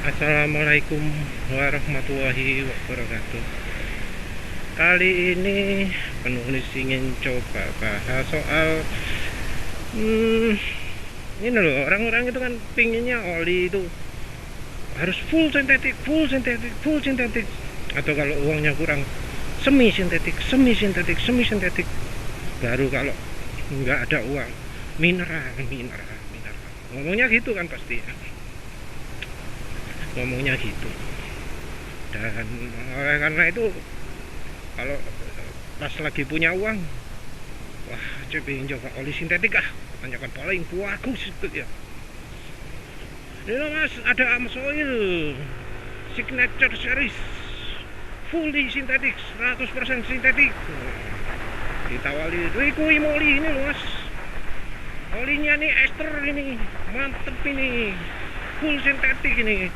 Assalamualaikum warahmatullahi wabarakatuh. Kali ini penulis ingin coba bahas soal ini loh, orang-orang itu kan pinginnya oli itu harus full sintetik, full sintetik, full sintetik. Atau kalau uangnya kurang, semi sintetik, semi sintetik, semi sintetik. Baru kalau nggak ada uang, mineral, mineral, mineral. Ngomongnya gitu kan pasti. Ngomongnya gitu. Dan karena itu kalau pas lagi punya uang, wah coba coba oli sintetik tanyakan paling bagus itu ya. Ini mas, ada Amsoil Signature Series fully sintetik, 100% sintetik. Ditawari Rico Imoli ini loh mas, olinya nih ester ini mantep ini, full sintetik ini.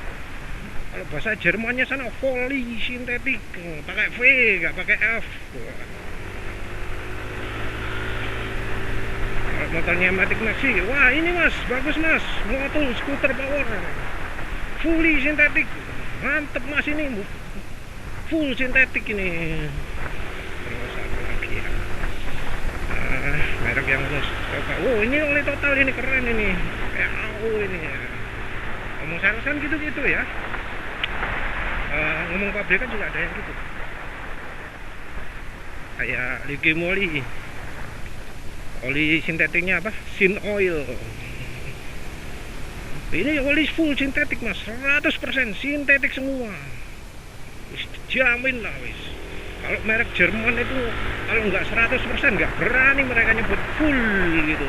Kalau bahasa Jermannya sana volley sintetik, pakai V nggak pakai F. Kalau motornya Matic Maxi, wah ini mas bagus mas, motor skuter power fully sintetik, mantep mas ini, full sintetik ini. Terus apa lagi ya, merek yang terus coba, oh ini oli total ini keren ini, kayak AU ini ya. Ngomong salesan gitu-gitu ya. Ngomong pabrikan juga ada yang gitu, kayak Liqui Moly, oli sintetiknya apa, sin oil. Ini oli full sintetik mas, 100% sintetik semua, wis jamin lah wis. Kalau merek Jerman itu kalau nggak 100% nggak berani mereka nyebut full gitu.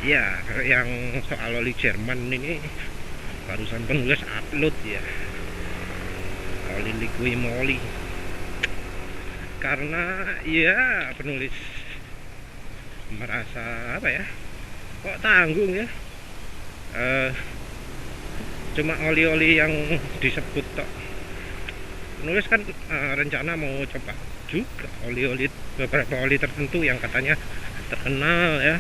Ya, yang soal oli Jerman ini barusan penulis upload ya, oli Liqui Moly. Karena ya penulis merasa apa ya, kok tanggung ya, cuma oli-oli yang disebut tok. Penulis kan rencana mau coba juga oli-oli, beberapa oli tertentu yang katanya terkenal ya.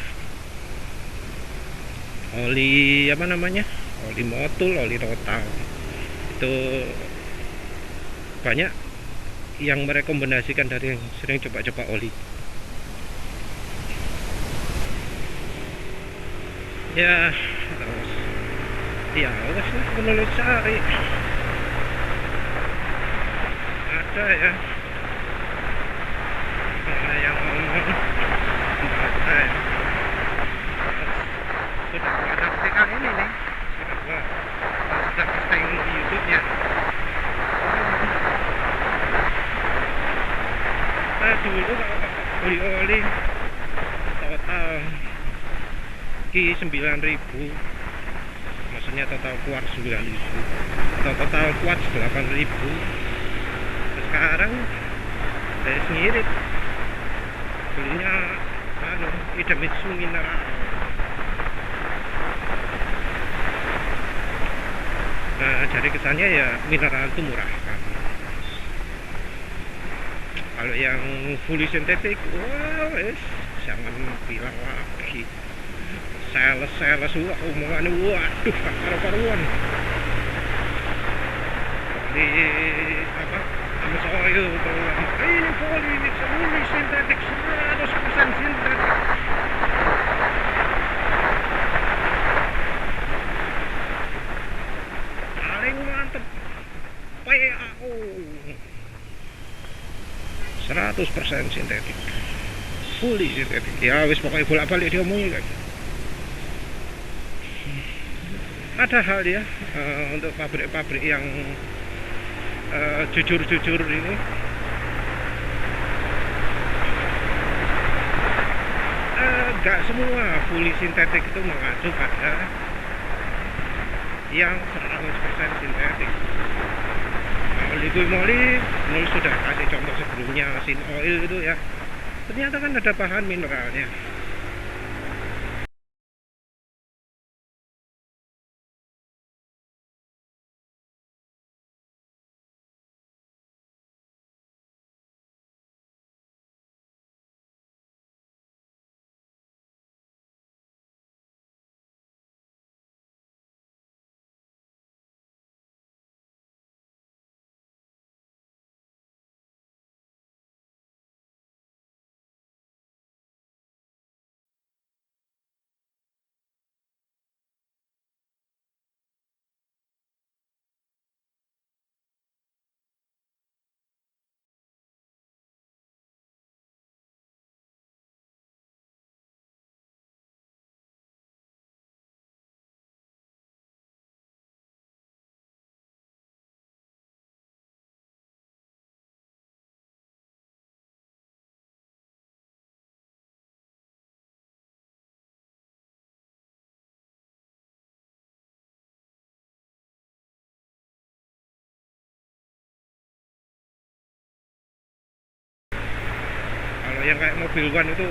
Oli apa namanya, oli motul, oli total, itu banyak yang merekomendasikan dari yang sering coba-coba oli ya. Terus ya wes lah, penulis cari ada ya, yang ngomong ada ya. Sudah buat artikel ini nih, sudah posting di YouTube-nya. Dulu kalau beli oli total ki 9.000, maksudnya total kuarts 9.000 atau total kuarts 8.000. Sekarang saya sendiri belinya Idemitsu mineral. Dari kesannya ya mineral itu murah kan. Kalau yang fully sintetik, wah wes jangan bilang lagi. Sales wah omongannya waduh karu-karuan. Di apa? Amsoil berulang. Ini fully sintetik, 100% sintetik. Paling mantep PAO. 100% sintetik, fully sintetik ya wis, pokoknya bolak-balik diomongin kan. Ada hal ya, untuk pabrik-pabrik yang jujur-jujur ini nggak semua poli sintetik itu mengacu pada yang 100% sintetik. Oli menurut sudah kasih contoh sebelumnya, sin oil itu ya, ternyata kan ada bahan mineralnya. Kalau yang kayak mobil one itu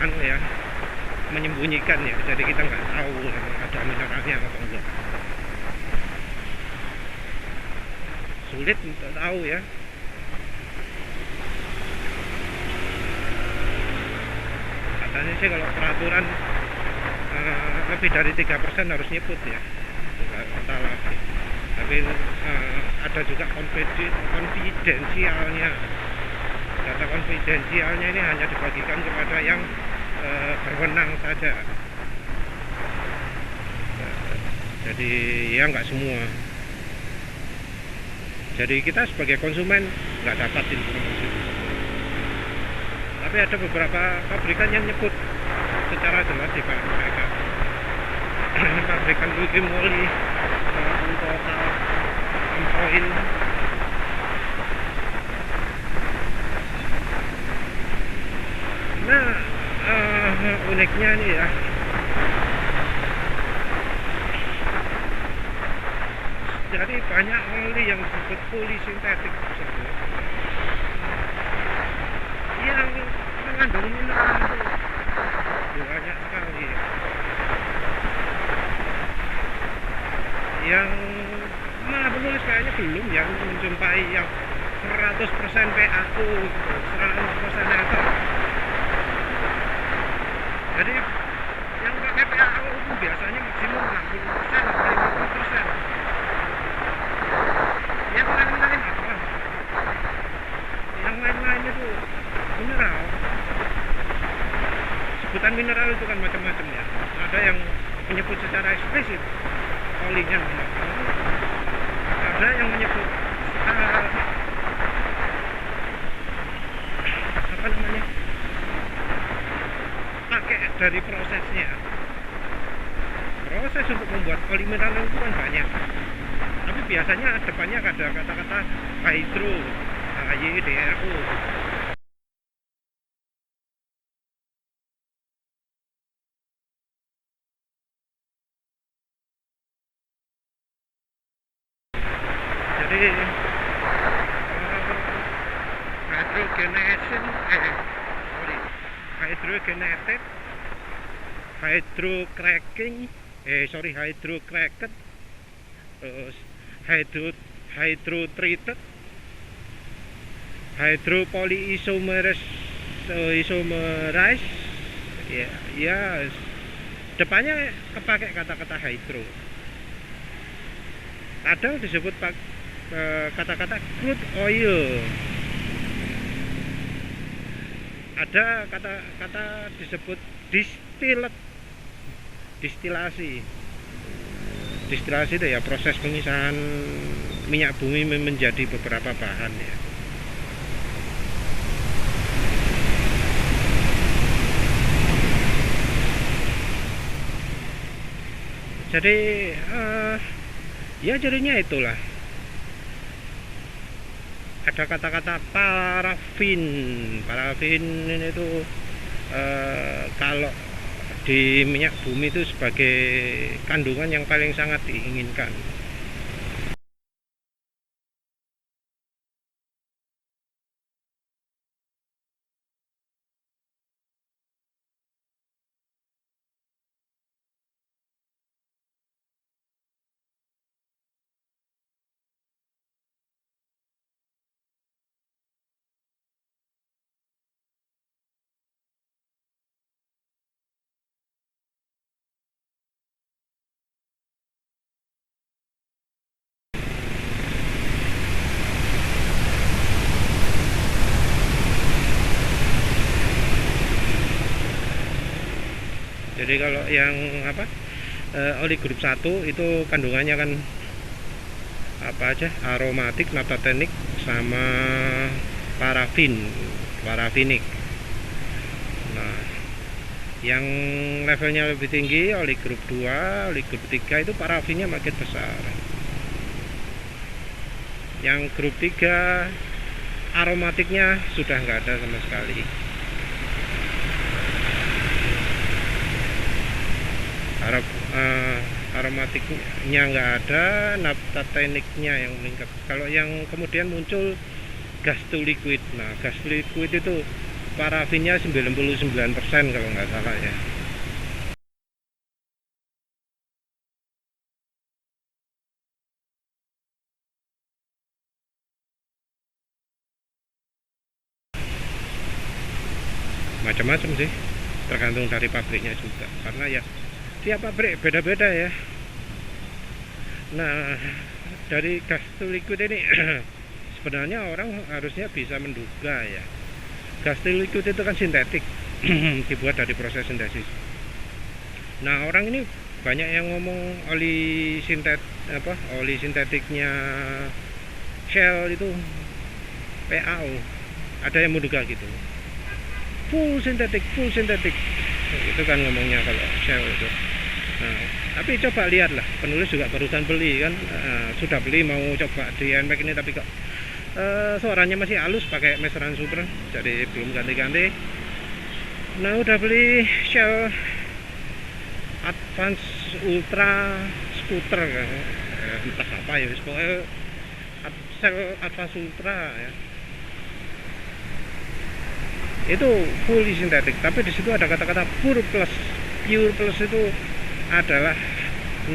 anu ya, menyembunyikan ya, jadi kita nggak tahu ada mineralnya atau enggak, sulit untuk tahu ya. Katanya sih kalau peraturan lebih dari 3% harus nyebut ya, nggak salah sih. Tapi ada juga konfidensialnya. Data konfidensialnya ini hanya dibagikan kepada yang berwenang saja. Jadi ya nggak semua. Jadi kita sebagai konsumen nggak dapat informasi itu. Tapi ada beberapa pabrikan yang nyebut secara jelas di mereka. Pabrikan Wikimoli, Total, Oil. Nah, uniknya nih ya, jadi banyak oli yang disebut polisintetik tersebut yang mengandung mineral itu banyak sekali. Yang malah penulis kayaknya belum yang menjumpai yang 100% PAU, 100% netral. Jadi yang pakai PAU itu biasanya maksimum 60% atau 50%. Yang lain-lain apa? Yang lain-lain itu mineral. Sebutan mineral itu kan macam-macam ya. Ada yang menyebut secara eksplisit olinya mineral. Ada yang menyebut apa namanya? Pakai dari prosesnya. Proses untuk membuat oli mineral itu kan banyak. Tapi biasanya depannya ada kata-kata hydro, HYDRO. Jadi hydrogenated, hydrocracked, terus hydrotreated, hydropolyisomerized, ya, ya, depannya kepakai kata-kata hydro. Kadang disebut kata-kata crude oil. Ada kata-kata disebut distilasi itu ya proses pemisahan minyak bumi menjadi beberapa bahan ya. Jadi ya jadinya itulah, ada kata-kata parafin itu kalau di minyak bumi itu sebagai kandungan yang paling sangat diinginkan. Jadi kalau yang oli grup 1 itu kandungannya kan apa aja, aromatik, naftatenik, sama parafinik. Nah, yang levelnya lebih tinggi oli grup 2, oli grup 3 itu parafinnya makin besar. Yang grup 3 aromatiknya sudah nggak ada sama sekali. Aromatiknya nggak ada, naftateniknya yang meningkat. Kalau yang kemudian muncul gas to liquid. Nah, gas to liquid itu parafinnya 99% kalau nggak salah ya. Macam-macam sih, tergantung dari pabriknya juga, karena ya tiap pabrik beda-beda ya. Nah, dari gas to liquid ini sebenarnya orang harusnya bisa menduga ya, gas to liquid itu kan sintetik, dibuat dari proses sintesis. Nah, orang ini banyak yang ngomong oli sintetiknya Shell itu PAO, ada yang menduga gitu, full sintetik itu kan ngomongnya kalau Shell itu. Nah, tapi coba lihatlah, penulis juga barusan beli kan, sudah beli mau coba di NMAX ini, tapi kok suaranya masih halus pakai meteran super, jadi belum ganti-ganti. Nah, udah beli Shell Advance Ultra Scooter kan, entah apa ya, pokoknya Shell Advance Ultra ya, itu fully sintetik, tapi di situ ada kata-kata pure plus. Pure plus itu adalah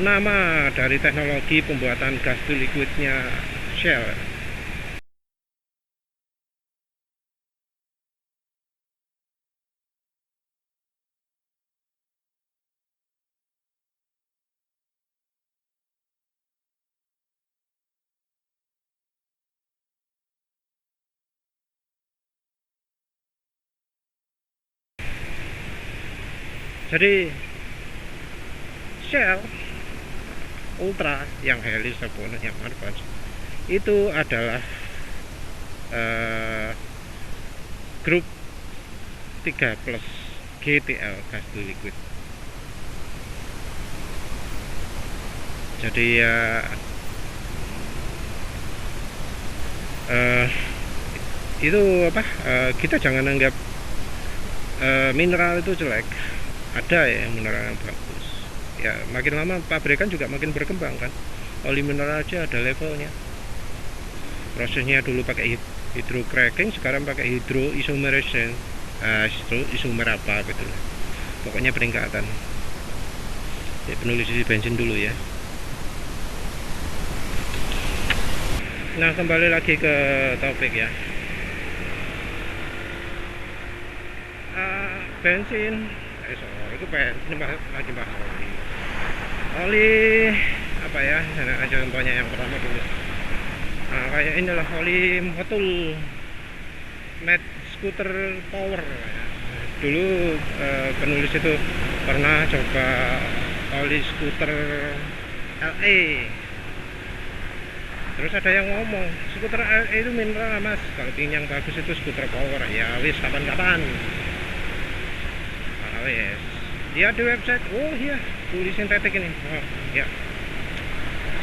nama dari teknologi pembuatan gas to liquidnya Shell. Jadi Shell Ultra yang Helix ataupun yang Advance itu adalah grup 3 plus GTL, gas to liquid. Jadi ya itu kita jangan anggap mineral itu jelek. Ada ya mineral yang bagus ya, makin lama pabrikan juga makin berkembang kan. Oli mineral aja ada levelnya, prosesnya dulu pakai hydrocracking, sekarang pakai hydroisomerization. Isomer apa gitu, pokoknya peningkatan ya. Penulis isi bensin dulu ya. Nah, kembali lagi ke topik ya. Bensin itu bensin lagi bahas oli apa ya, contohnya yang pertama dulu. Nah, kayak inilah oli motul Mad Scooter Power ya. Dulu penulis itu pernah coba oli skuter LE, terus ada yang ngomong skuter LE itu mineral mas, kalau ingin yang bagus itu skuter power. Ya wis, kapan-kapan. Wes, dia di website, oh iya tulis sintetik ini, oh ya,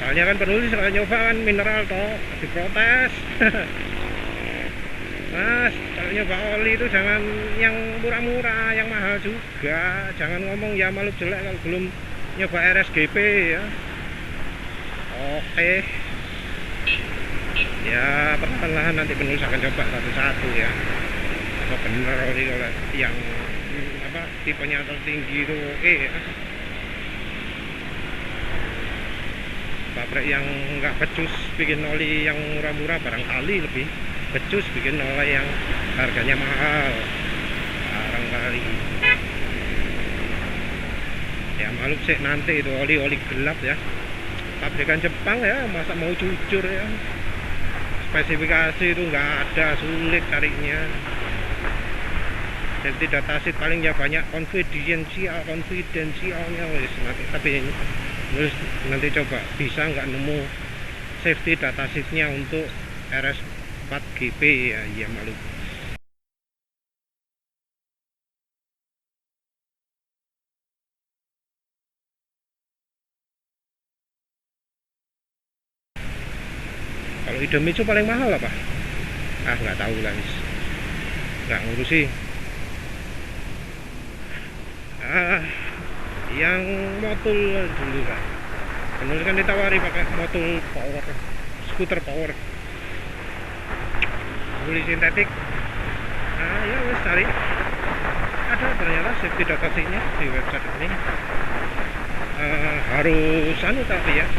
soalnya kan penulis kalau nyoba kan mineral toh, diprotes. Mas, kalau nyoba oli itu jangan yang murah-murah, yang mahal juga. Jangan ngomong ya malu jelek kalau belum nyoba RSGP ya. Oke. Ya, perlahan-lahan nanti penulis akan coba satu-satu ya. Apa bener oli kalau yang apa tipenya tertinggi itu oke ya. Pabrik yang nggak becus bikin oli yang murah-murah barangkali lebih becus bikin oli yang harganya mahal barangkali. Ya maklum sih nanti itu oli-oli gelap ya, pabrikan Jepang ya, masa mau jujur ya, spesifikasi itu nggak ada, sulit carinya. Jadi datasheet paling ya banyak konfidensialnya wis nanti, tapi nanti coba bisa nggak nemu safety datasheetnya untuk RS4GP ya, ya malu. Kalau Idemitsu paling mahal apa? Ah nggak tahu lah, nggak ngurusi. Yang motul dulu kan, penulis kan ditawari pakai motul power, skuter power, beli sintetik. Nah ya wes cari, ada ternyata safety datasheetnya di website ini. Harus tapi ya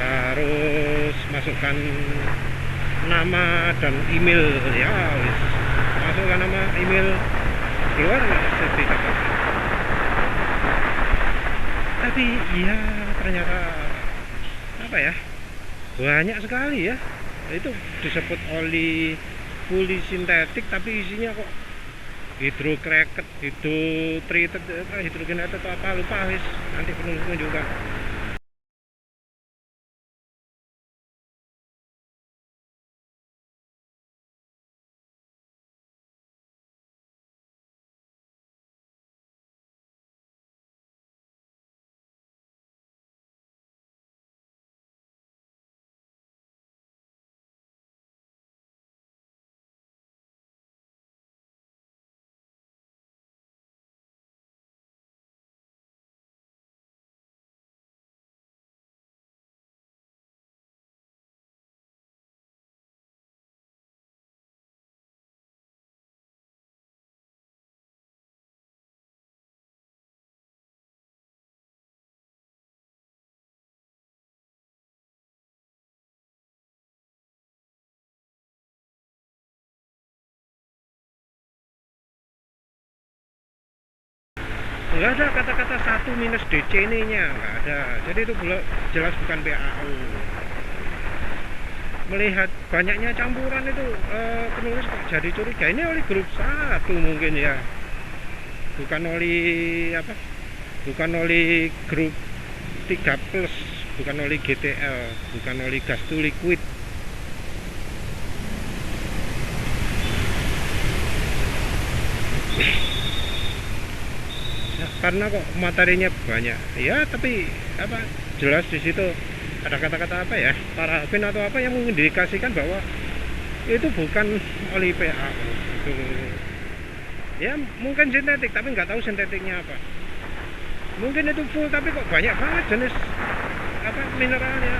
harus masukkan nama dan email ya wis, masukkan nama email, keluar safety datasheet. Tapi ya ternyata apa ya, banyak sekali ya, itu disebut oli polisintetik tapi isinya kok hidrocracked, hidrotreated, hidrogenated atau apa lupa wis, nanti penulisnya juga. Nggak ada kata-kata 1 minus DC nya, nggak ada. Jadi itu jelas bukan PAU. Melihat banyaknya campuran itu penulis kok jadi curiga, ini oli grup 1 mungkin ya, bukan oli apa, bukan oli grup 3 plus, bukan oli GTL, bukan oli gas to liquid. Karena kok materinya banyak ya, tapi apa jelas di situ ada kata-kata apa ya, parafin atau apa yang mengindikasikan bahwa itu bukan oli PA itu ya, mungkin sintetik tapi nggak tahu sintetiknya apa, mungkin itu full tapi kok banyak banget jenis apa mineralnya.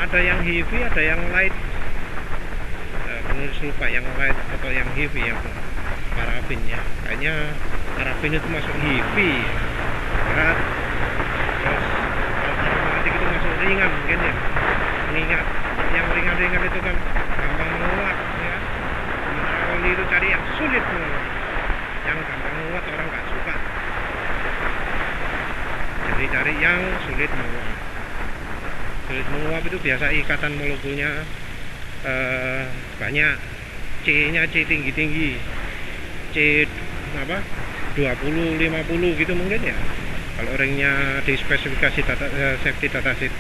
Ada yang heavy, ada yang light, penulis lupa yang light atau yang heavy yang parafin ya, kayaknya parafin itu masuk heavy berat, terus kalau aromatik itu masuk ringan mungkin ya, mengingat yang ringan-ringan itu kan gampang menguap ya, sementara oli itu cari yang sulit menguap, yang gampang menguap orang nggak suka, jadi cari yang sulit menguap. Sulit menguap itu biasa ikatan molekulnya banyak, C nya C tinggi-tinggi, C apa 20 50 gitu mungkin ya, kalau ringnya di spesifikasi safety datasheet.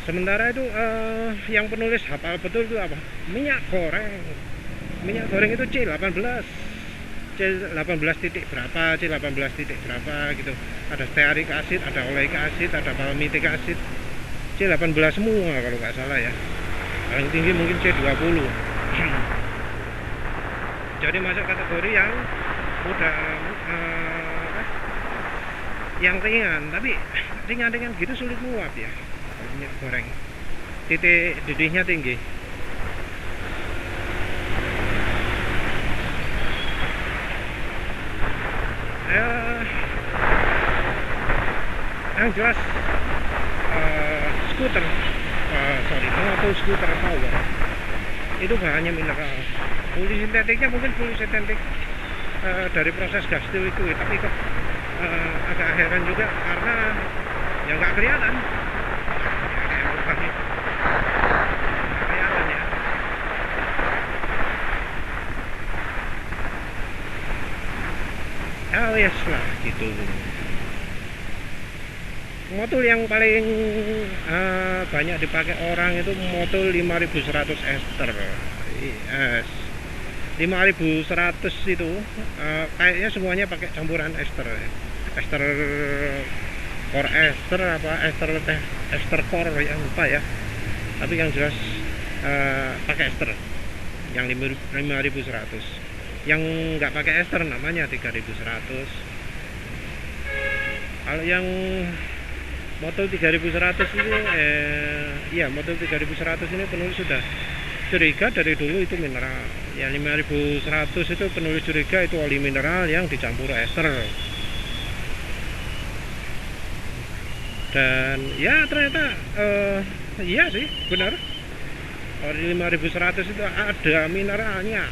Sementara itu yang penulis hafal betul itu apa, minyak goreng itu C18, C18 titik berapa, C18 titik berapa gitu. Ada stearik acid, ada oleic acid, ada palmitic acid. C18 semua kalau nggak salah ya. Paling tinggi mungkin C20. Jadi masuk kategori yang udah yang ringan, tapi ringan-ringan gitu sulit nguap ya kalau minyak goreng. Titik didihnya tinggi. Yang jelas skuter, motor skuter power itu bahannya mineral. Puli sintetiknya mungkin puli sintetik dari proses gas steel itu, tapi kok agak heran juga karena ya nggak kelihatan. Kelihatan ya. Oh yes lah gitu. Motul yang paling banyak dipakai orang itu motul 5100 ester. Yes. 5100 itu kayaknya semuanya pakai campuran ester. Ester core ester apa ester core yang lupa ya. Tapi yang jelas pakai ester yang 5100. Yang nggak pakai ester namanya 3100. Kalau yang motor 3100 ini motor 3100 ini penulis sudah curiga dari dulu itu mineral. Yang 5100 itu penulis curiga itu oli mineral yang dicampur ester. Dan ya ternyata iya sih benar. Oli 5100 itu ada mineralnya.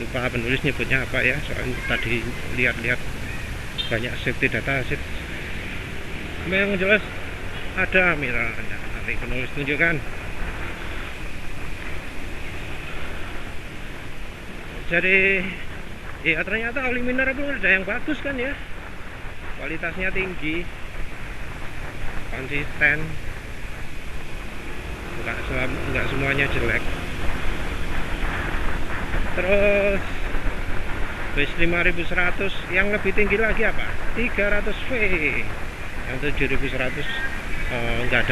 Lupa penulis nyebutnya apa ya, soalnya tadi lihat-lihat banyak safety data sheet. Memang jelas ada mineralnya. Nanti penulis tunjukkan. Jadi ya ternyata oli mineral pun ada yang bagus kan ya, kualitasnya tinggi, konsisten, nggak semuanya jelek. Terus base 5100 yang lebih tinggi lagi apa? 300V. Yang 7100 nggak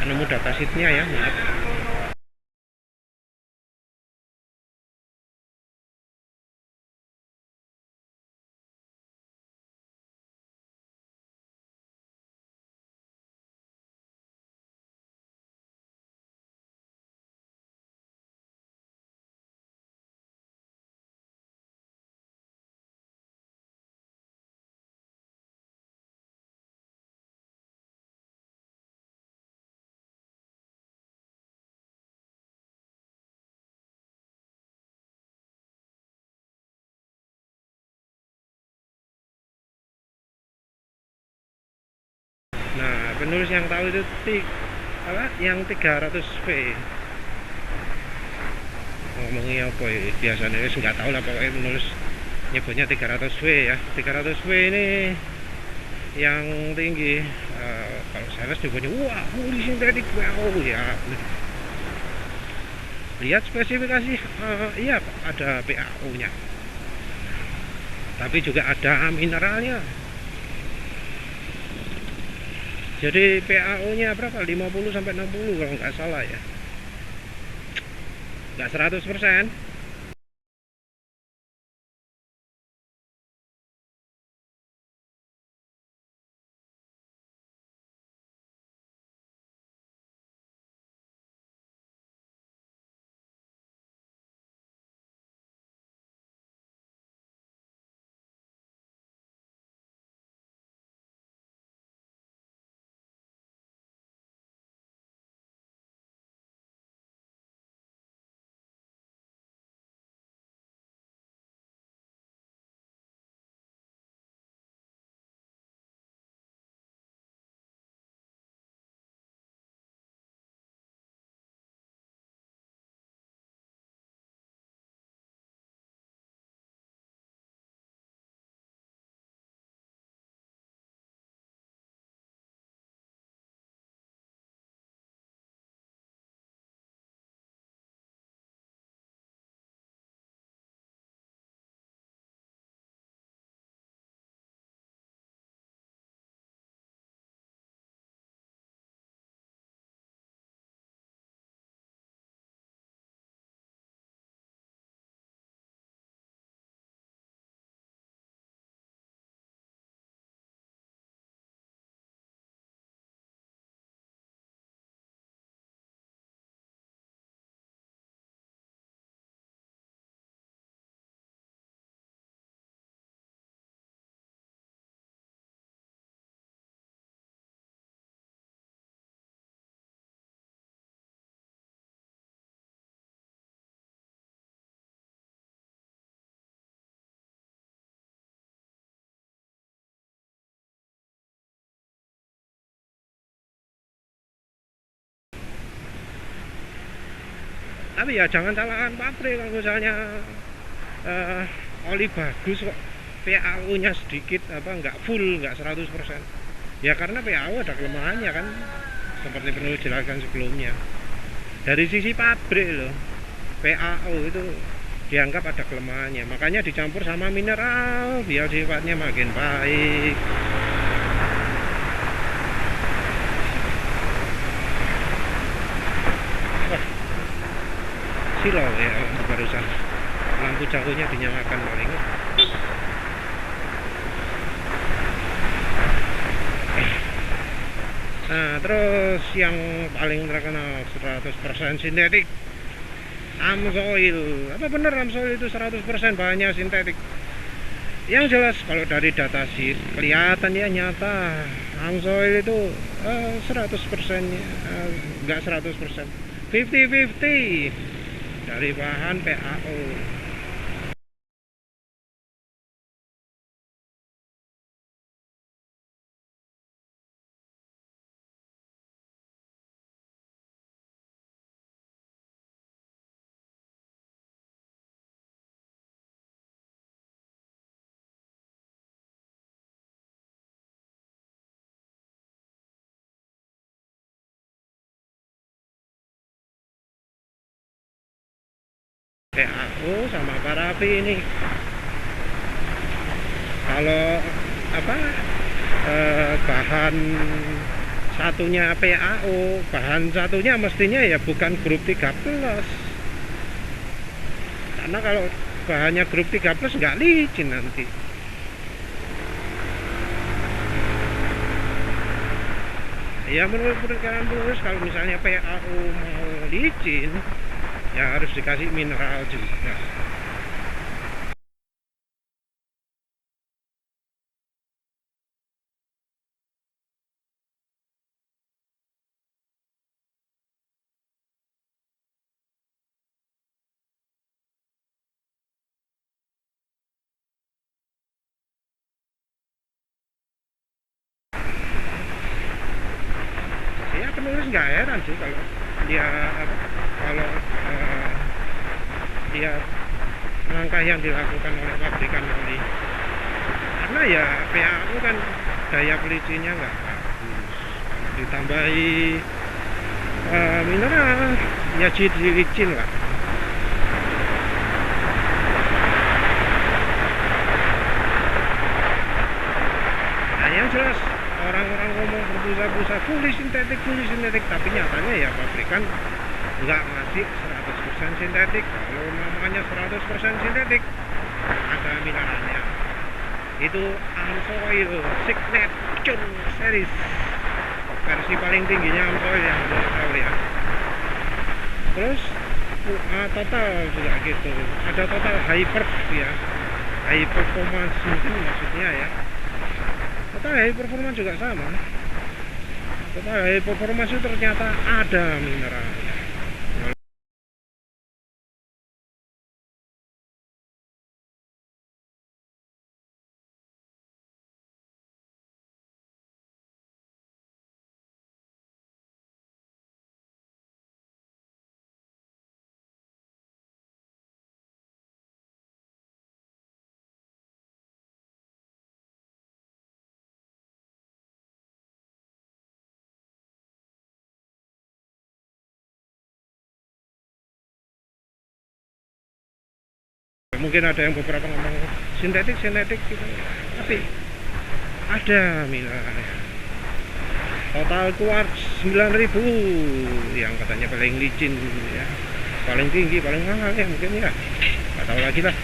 nemu data sheetnya ya, maaf. Nah, penulis yang tahu itu yang 300V. Ngomongnya apa ya? Biasanya nggak tahu lah, pokoknya penulis nyebutnya 300V ya. 300V ini yang tinggi. Kalau sales nyebutnya wah puli sintetik, wow ya. Lihat spesifikasi, iya ada PAO nya, tapi juga ada mineralnya. Jadi PAO nya berapa? 50 sampai 60 kalau nggak salah ya, nggak 100%. Tapi ya jangan salahkan pabrik kalau misalnya eh, oli bagus kok PAU-nya sedikit, apa nggak full, nggak 100%. Ya karena PAU ada kelemahannya kan, seperti perlu dijelaskan sebelumnya. Dari sisi pabrik loh, PAU itu dianggap ada kelemahannya, makanya dicampur sama mineral biar sifatnya makin baik. Wah, silau ya barusan lampu jauhnya dinyalakan paling. Nah, terus yang paling terkenal 100% sintetik, Amsoil. Apa bener Amsoil itu 100% bahannya sintetik? Yang jelas kalau dari data sheet kelihatan ya nyata Amsoil itu 100% enggak 100%, 50-50 dari bahan PAO. PAO sama parafin ini. Kalau apa bahan satunya PAO, bahan satunya mestinya ya bukan grup 3+. Karena kalau bahannya grup 3+ nggak licin nanti. Ya menurut perkiraan penulis kalau misalnya PAO mau licin ya harus dikasih mineral juga. Ya penulis nggak heran sih kalau dia kalau dia langkah yang dilakukan oleh pabrikan oli, karena ya PAU kan daya pelicinya nggak bagus, ditambahi mineral ya jadi licin lah. Nah yang jelas orang-orang ngomong berbusa-busa kulit sintetik, tapi nyatanya ya pabrikan nggak ngasih 100% sintetik. Kalau namanya 100% sintetik ada mineralnya, itu Amsoil Signature Series, versi paling tingginya Amsoil yang menurut saya ya. Terus total juga gitu, ada total hyper ya, high performance mungkin maksudnya ya. Total high performance juga sama, total high performance itu ternyata ada mineralnya. Mungkin ada yang beberapa ngomong sintetik gitu, tapi ada mineralnya. Total quartz 9.000 yang katanya paling licin ya, paling tinggi, paling mahal ya mungkin ya, nggak tahu lagi lah.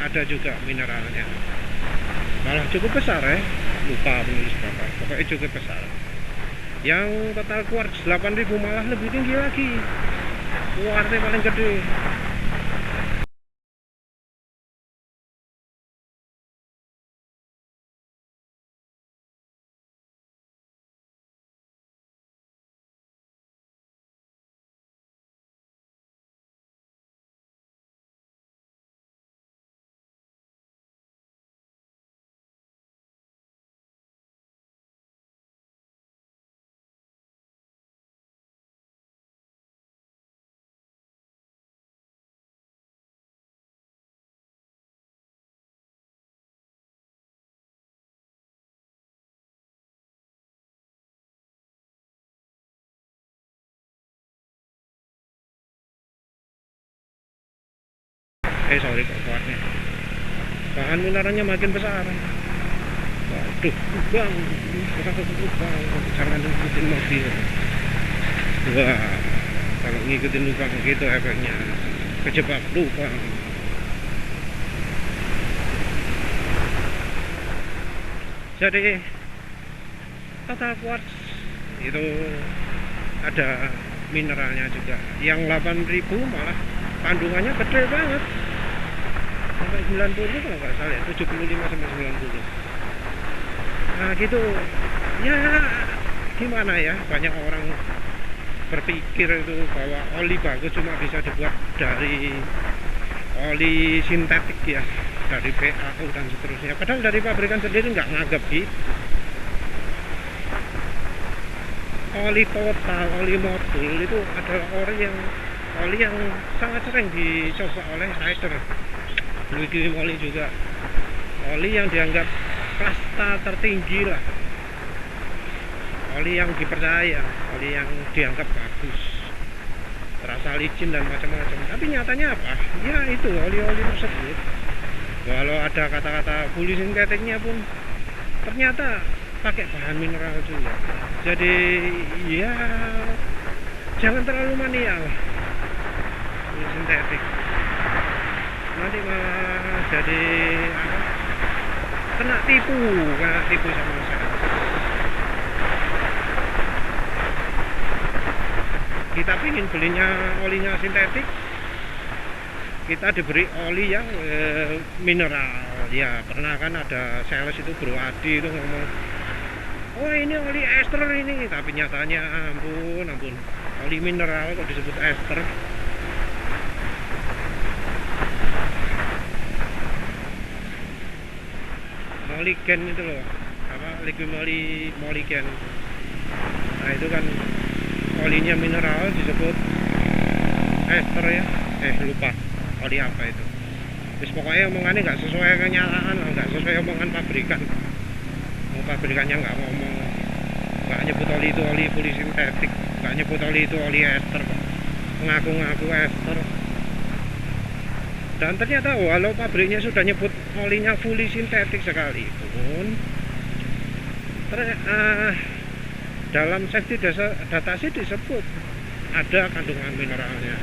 Ada juga mineralnya, malah cukup besar ya, lupa menulis berapa, pokoknya cukup besar. Yang total quartz 8.000 malah lebih tinggi lagi, quartznya paling gede. Sorry kok kuatnya, bahan mineralnya makin besar. Waduh bang, jangan ngikutin mobil. Wah, kalau ngikutin lubang gitu efeknya kejebak lubang. Jadi total quartz itu ada mineralnya juga. Yang 8.000 malah kandungannya gede banget, sampai 90 kalau nggak salah ya, 75 sampai 90. Nah gitu ya, gimana ya, banyak orang berpikir itu bahwa oli bagus cuma bisa dibuat dari oli sintetik ya, dari PAO dan seterusnya, padahal dari pabrikan sendiri nggak nganggap gitu. Oli total, oli modul itu adalah oli yang sangat sering dicoba oleh rider. Liquid oli juga oli yang dianggap kasta tertinggi lah, oli yang dipercaya, oli yang dianggap bagus, terasa licin dan macam-macam. Tapi nyatanya apa? Ya itu oli-oli tersebut, walau ada kata-kata fully sintetiknya pun ternyata pakai bahan mineral juga. Jadi ya jangan terlalu mania lah fully sintetik, nanti malah jadi apa, kena tipu sama masyarakat. Kita pingin belinya olinya sintetik, kita diberi oli yang mineral. Ya pernah kan ada sales itu, Bro Adi itu ngomong, oh ini oli ester ini, tapi nyatanya ampun oli mineral kok disebut ester. Moligen itu loh, apa, liquid moligen. Nah itu kan olinya mineral disebut ester ya, lupa oli apa itu. Terus pokoknya omongannya nggak sesuai kenyataan, nggak sesuai omongan pabrikan. Pabrikannya nggak ngomong, nggak nyebut oli itu oli fully sintetik, nggak nyebut oli itu oli ester, ngaku-ngaku ester. Dan ternyata walau pabriknya sudah nyebut olinya fully sintetik sekalipun, dalam safety data sih disebut ada kandungan mineralnya.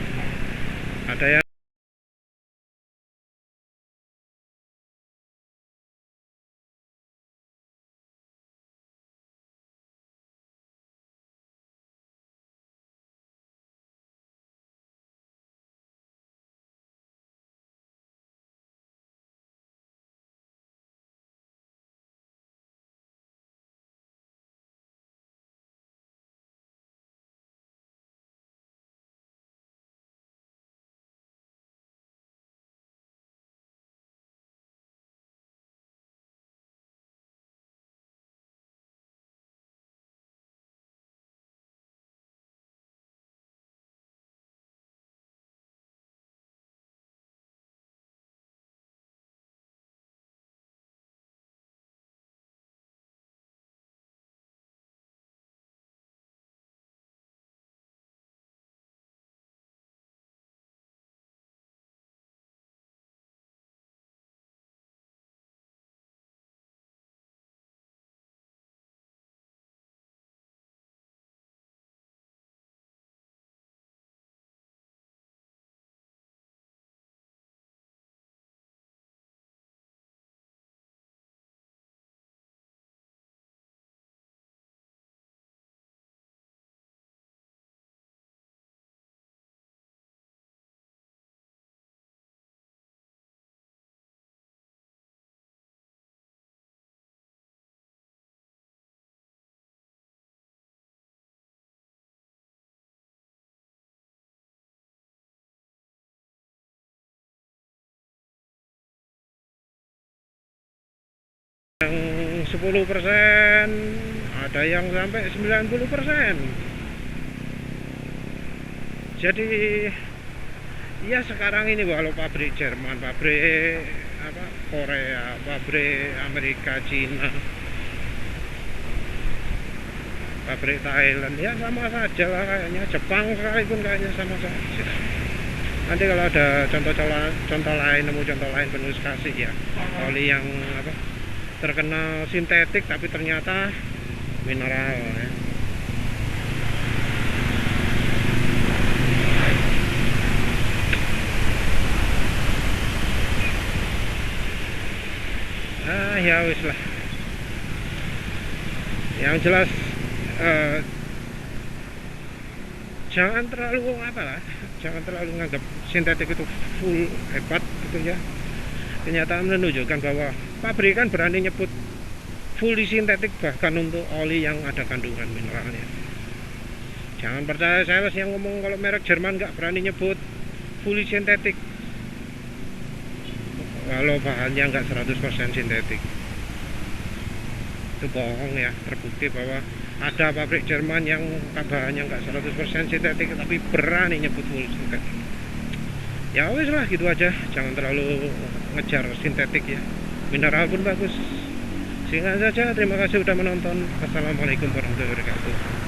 Ada yang yang 10%, ada yang sampai 90%. Jadi ya sekarang ini walau pabrik Jerman, pabrik apa, Korea, pabrik Amerika, Cina, pabrik Thailand, ya sama saja lah kayaknya. Jepang sekalipun kayaknya sama saja. Nanti kalau ada contoh lain, nemu contoh lain penulis kasih ya, oli yang apa terkenal sintetik tapi ternyata mineral ya. Ya wis lah, yang jelas jangan terlalu jangan terlalu nganggap sintetik itu full hebat gitu ya. Kenyataan menunjukkan bahwa pabrikan berani nyebut fully sintetik bahkan untuk oli yang ada kandungan mineralnya. Jangan percaya sales yang ngomong kalau merek Jerman nggak berani nyebut fully sintetik walau bahannya nggak 100% sintetik. Itu bohong ya, terbukti bahwa ada pabrik Jerman yang bahannya nggak 100% sintetik tapi berani nyebut full sintetik. Ya wis lah gitu aja, jangan terlalu ngejar sintetik ya, mineral pun bagus. Singkat saja, terima kasih sudah menonton. Assalamualaikum warahmatullahi wabarakatuh.